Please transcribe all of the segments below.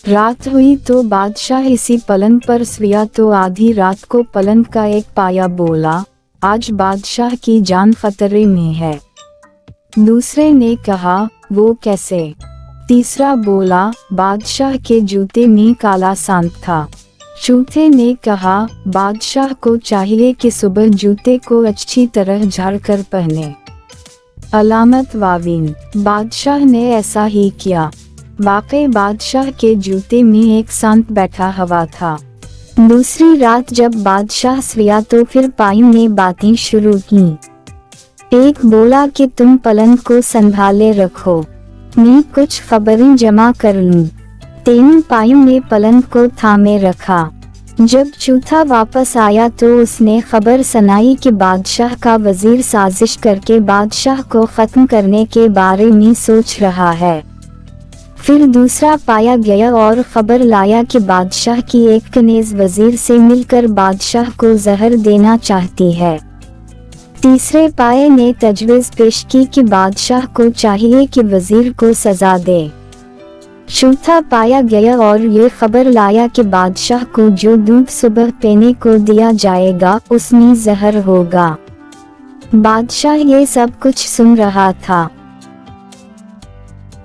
रात हुई तो बादशाह इसी पलंग पर सोया तो आधी रात को पलंग का एक पाया बोला, आज बादशाह की जान खतरे में है। दूसरे ने कहा, वो कैसे? तीसरा बोला, बादशाह के जूते में काला सांप था। चौथे ने कहा, बादशाह को चाहिए कि सुबह जूते को अच्छी तरह झाड़ कर पहने। अलामत वावीन, बादशाह ने ऐसा ही किया। वाकई बादशाह के जूते में एक सांप बैठा हुआ था। दूसरी रात जब बादशाह सोया तो फिर पायों ने बातें शुरू की। एक बोला कि तुम पलंग को संभाले रखो, मैं कुछ खबरें जमा कर लूं। तीनों पायों ने पलंग को थामे रखा। जब चौथा वापस आया तो उसने खबर सुनाई कि बादशाह का वजीर साजिश करके बादशाह को खत्म करने के बारे में सोच रहा है। फिर दूसरा पाया गया और खबर लाया कि बादशाह की एक कनीज वजीर से मिलकर बादशाह को जहर देना चाहती है। तीसरे पाये ने तजवीज़ पेश की कि बादशाह को चाहिए कि वजीर को सजा दे। चौथा पाया गया और ये खबर लाया कि बादशाह को जो दूध सुबह पीने को दिया जाएगा उसमें जहर होगा। बादशाह ये सब कुछ सुन रहा था।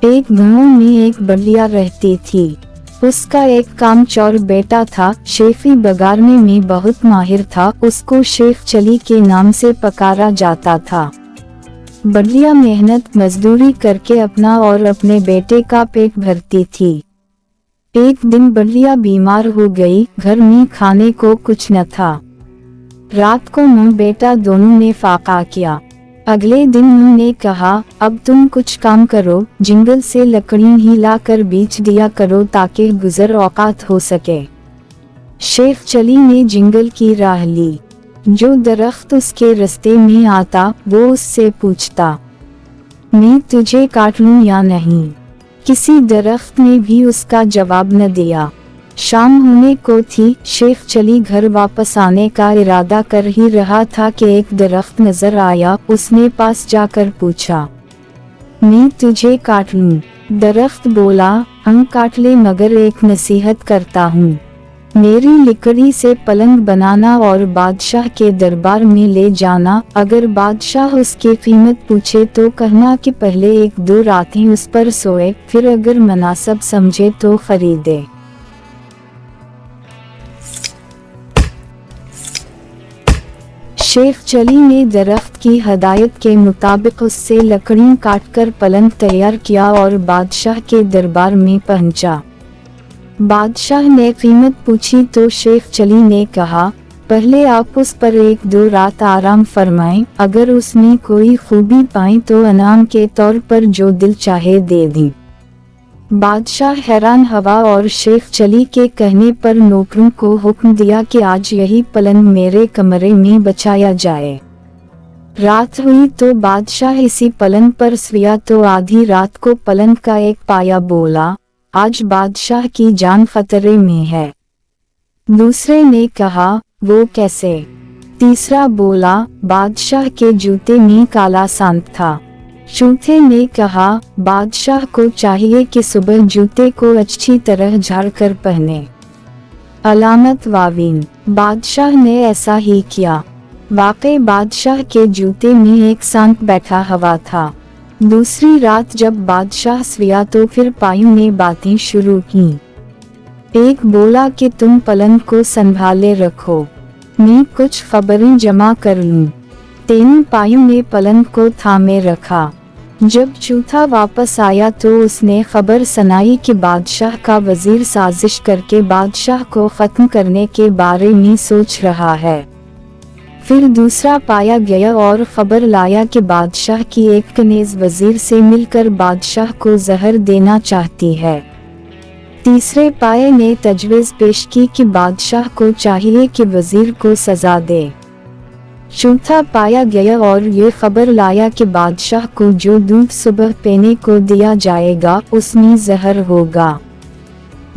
एक गांव में एक बलिया रहती थी। उसका एक कामचोर बेटा था। शेफी बगारने में बहुत माहिर था। उसको शेफ चली के नाम से पुकारा जाता था। बलिया मेहनत मजदूरी करके अपना और अपने बेटे का पेट भरती थी। एक दिन बलिया बीमार हो गई। घर में खाने को कुछ न था। रात को माँ बेटा दोनों ने फाका किया। अगले दिन उन्होंने कहा, अब तुम कुछ काम करो, जंगल से लकड़ियां ही लाकर बेच दिया करो ताकि गुजर औकात हो सके। शेफ चली ने जंगल की राह ली। जो दरख्त उसके रास्ते में आता वो उससे पूछता, मैं तुझे काट लूं या नहीं? किसी दरख्त ने भी उसका जवाब न दिया। शाम होने को थी। शेफ चली घर वापस आने का इरादा कर ही रहा था कि एक दरख्त नजर आया। उसने पास जाकर पूछा, मैं तुझे काट लूं? दरख्त बोला, हम काट ले, मगर एक नसीहत करता हूँ। मेरी लकड़ी से पलंग बनाना और बादशाह के दरबार में ले जाना। अगर बादशाह उसकी कीमत पूछे तो कहना कि पहले 1-2 रातें उस पर सोए, फिर अगर मुनासिब समझे तो खरीदे। शेफ चली ने दरख्त की हदायत के मुताबिक उससे लकड़ियां काटकर पलंग तैयार किया और बादशाह के दरबार में पहुंचा। बादशाह ने कीमत पूछी तो शेफ चली ने कहा, पहले आप उस पर 1-2 रात आराम फरमाएं। अगर उसमें कोई खूबी पाएं तो इनाम के तौर पर जो दिल चाहे दे दें। बादशाह हैरान हुआ और शेफ चली के कहने पर नौकरों को हुक्म दिया कि आज यही पलंग मेरे कमरे में बचाया जाए। रात हुई तो बादशाह इसी पलंग पर सोया तो आधी रात को पलंग का एक पाया बोला, आज बादशाह की जान खतरे में है। दूसरे ने कहा, वो कैसे? तीसरा बोला, बादशाह के जूते में काला सांप था। चौथे ने कहा, बादशाह को चाहिए कि सुबह जूते को अच्छी तरह झाड़ कर पहने। अलामत वावीन, बादशाह ने ऐसा ही किया। वाकई बादशाह के जूते में एक सांप बैठा हुआ था। दूसरी रात जब बादशाह सोया तो फिर पायों ने बातें शुरू की। एक बोला कि तुम पलंग को संभाले रखो, मैं कुछ खबरें जमा कर लूं। तीनों पायों ने पलंग को थामे रखा। जब चौथा वापस आया तो उसने खबर सुनाई कि बादशाह का वजीर साजिश करके बादशाह को खत्म करने के बारे में सोच रहा है। फिर दूसरा पाया गया और खबर लाया कि बादशाह की एक कनीज वजीर से मिलकर बादशाह को जहर देना चाहती है। तीसरे पाये ने तजवीज़ पेश की कि बादशाह को चाहिए कि वजीर को सजा दे। चौथा पाया गया और ये खबर लाया कि बादशाह को जो दूध सुबह पीने को दिया जाएगा उसमें जहर होगा।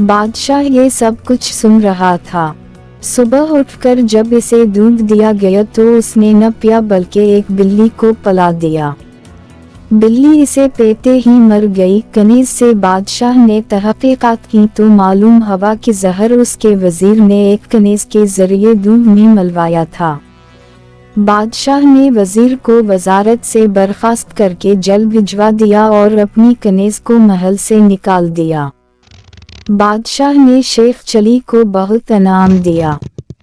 बादशाह ये सब कुछ सुन रहा था। सुबह उठकर जब इसे दूध दिया गया तो उसने न पिया बल्कि एक बिल्ली को पला दिया। بلی اسے پیتے ہی مر گئی۔ کنیز سے بادشاہ نے تحقیقات کی تو معلوم ہوا کہ زہر اس کے وزیر نے ایک کنیز کے ذریعے دودھ میں ملوایا تھا۔ بادشاہ نے وزیر کو وزارت سے برخاست کر کے جیل بھجوا دیا اور اپنی کنیز کو محل سے نکال دیا۔ بادشاہ نے شیخ چلی کو بہت انعام دیا۔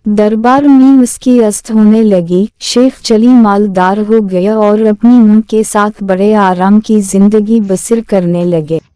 دربار میں اس کی عزت ہونے لگی۔ شیخ چلی مالدار ہو گیا اور اپنی نوح کے ساتھ بڑے آرام کی زندگی بسر کرنے لگے۔